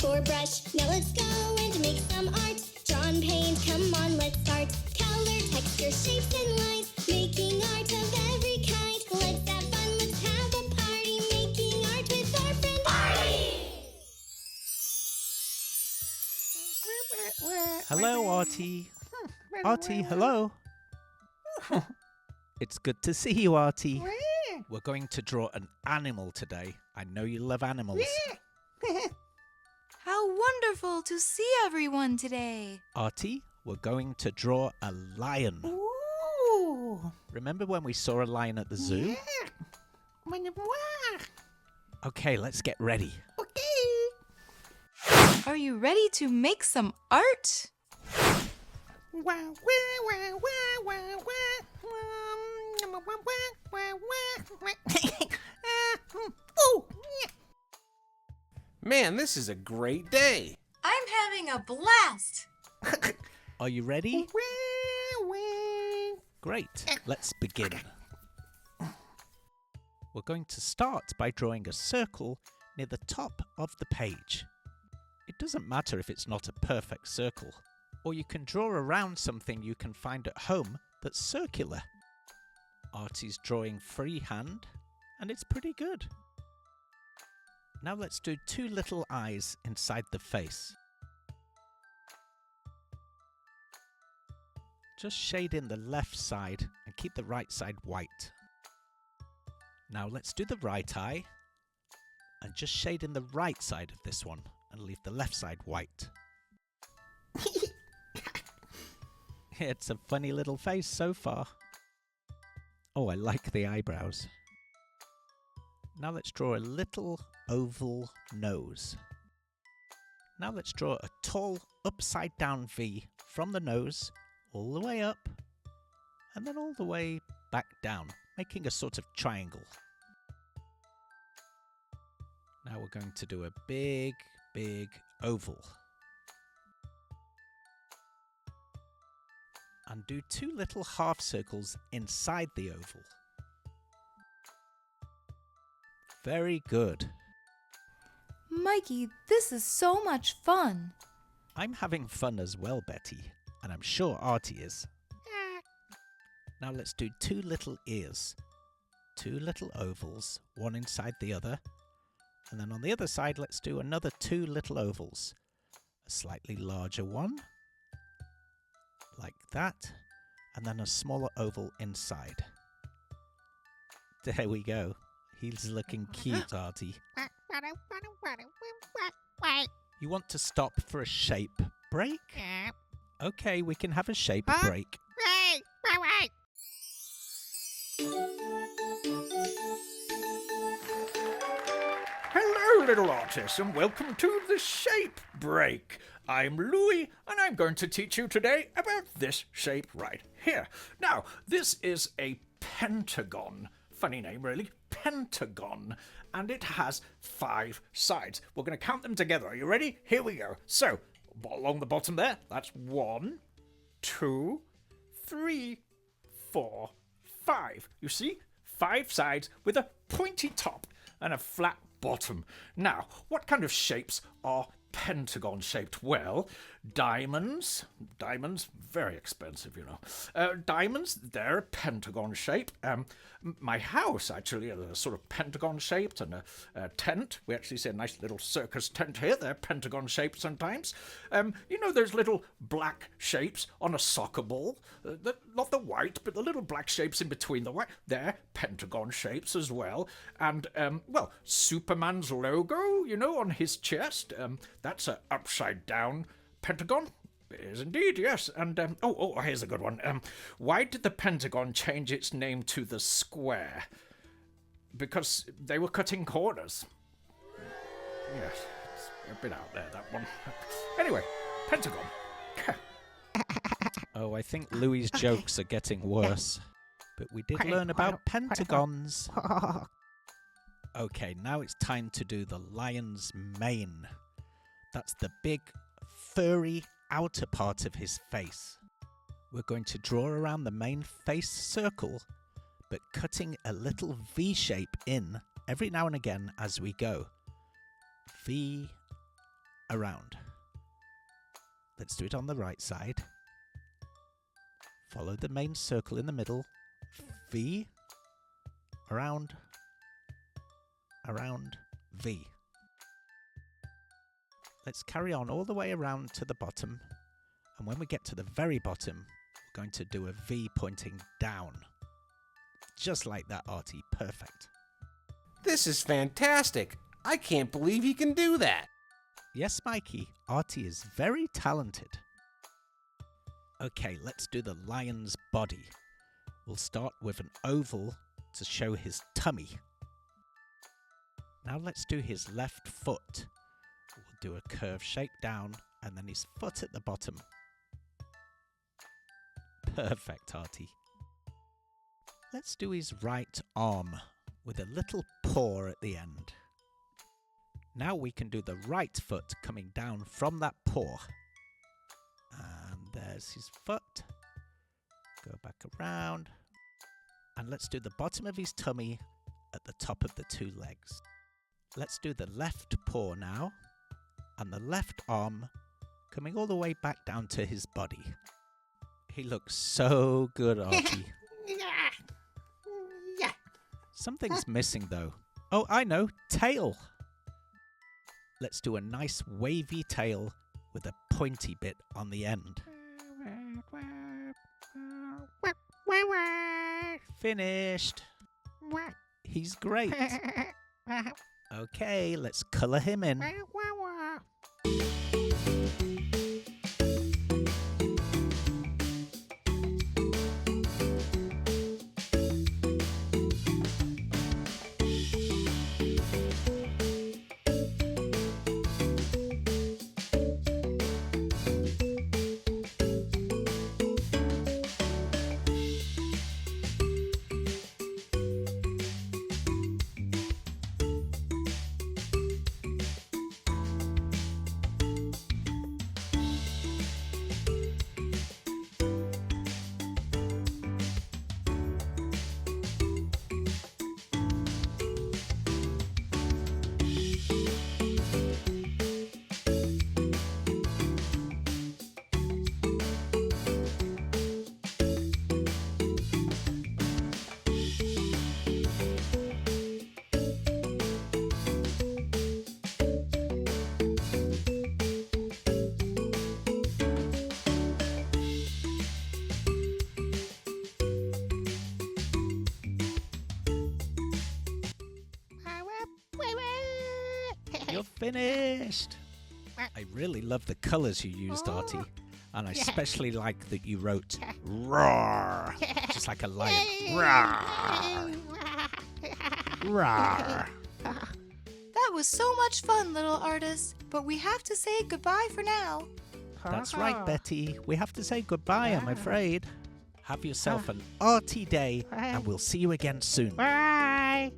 for brush. Now let's go and make some art. Drawn paint, come on, let's start. Color, texture, shapes, and lines. Making art of every kind. Let's have fun, let's have a party. Making art with our friend Artie. Hello, Artie. Artie, hello. It's good to see you, Artie. We're going to draw an animal today. I know you love animals. How wonderful to see everyone today. Artie, we're going to draw a lion. Ooh. Remember when we saw a lion at the zoo? Yeah. Okay, let's get ready. Okay. Are you ready to make some art? Wow, oh. Man, this is a great day. I'm having a blast. Are you ready? Great, let's begin. We're going to start by drawing a circle near the top of the page. It doesn't matter if it's not a perfect circle, or you can draw around something you can find at home that's circular. Artie's drawing freehand, and it's pretty good. Now let's do two little eyes inside the face. Just shade in the left side and keep the right side white. Now let's do the right eye and just shade in the right side of this one and leave the left side white. It's a funny little face so far. Oh, I like the eyebrows. Now let's draw a little oval nose. Now let's draw a tall upside down V from the nose all the way up and then all the way back down, making a sort of triangle. Now we're going to do a big oval. And do two little half circles inside the oval. Very good. Mikey, this is so much fun. I'm having fun as well, Betty, and I'm sure Artie is. Now let's do two little ears. Two little ovals, one inside the other. And then on the other side, let's do another two little ovals. A slightly larger one, like that, and then a smaller oval inside. There we go. He's looking cute, Artie. You want to stop for a shape break? Okay, we can have a shape break. Hello, little artists, and welcome to the Shape Break. I'm Louie, and I'm going to teach you today about this shape right here. Now, this is a pentagon. Funny name, really. Pentagon. And it has 5 sides. We're going to count them together. Are you ready? Here we go. So, along the bottom there, that's 1, 2, 3, 4, 5. You see? 5 sides with a pointy top and a flat bottom. Now, what kind of shapes are pentagon shaped? Well, diamonds, very expensive, you know. Diamonds, they're a pentagon shape. My house actually is a sort of pentagon shaped, and a tent. We actually see a nice little circus tent here. They're pentagon shaped sometimes. You know those little black shapes on a soccer ball? Not the white, but the little black shapes in between the white. They're pentagon shapes as well. And, well, Superman's logo, you know, on his chest, that's an upside down pentagon. It is indeed, yes. And, here's a good one. Why did the Pentagon change its name to the Square? Because they were cutting corners. Yes, it's a bit out there, that one. Anyway, Pentagon. Oh, I think Louie's jokes are getting worse. But we did learn about pentagons. Okay, now it's time to do the lion's mane. That's the big, furry outer part of his face. We're going to draw around the main face circle, but cutting a little V shape in every now and again as we go. V, around. Let's do it on the right side. Follow the main circle in the middle. V. Around. Around. V. Let's carry on all the way around to the bottom. And when we get to the very bottom, we're going to do a V pointing down. Just like that, Artie. Perfect. This is fantastic. I can't believe he can do that. Yes, Mikey, Artie is very talented. Okay, let's do the lion's body. We'll start with an oval to show his tummy. Now let's do his left foot. We'll do a curved shape down and then his foot at the bottom. Perfect, Artie. Let's do his right arm with a little paw at the end. Now we can do the right foot coming down from that paw. And there's his foot. Go back around. And let's do the bottom of his tummy at the top of the two legs. Let's do the left paw now. And the left arm coming all the way back down to his body. He looks so good, Artie. Something's missing though. Oh, I know. Tail. Let's do a nice wavy tail with a pointy bit on the end. Finished. He's great. Okay, let's colour him in. You're finished. I really love the colours you used, Artie. And I especially like that you wrote roar, just like a lion. Roar. Roar. That was so much fun, little artist. But we have to say goodbye for now. That's right, Betty. We have to say goodbye, I'm afraid. Have yourself an Artie day, and we'll see you again soon. Bye.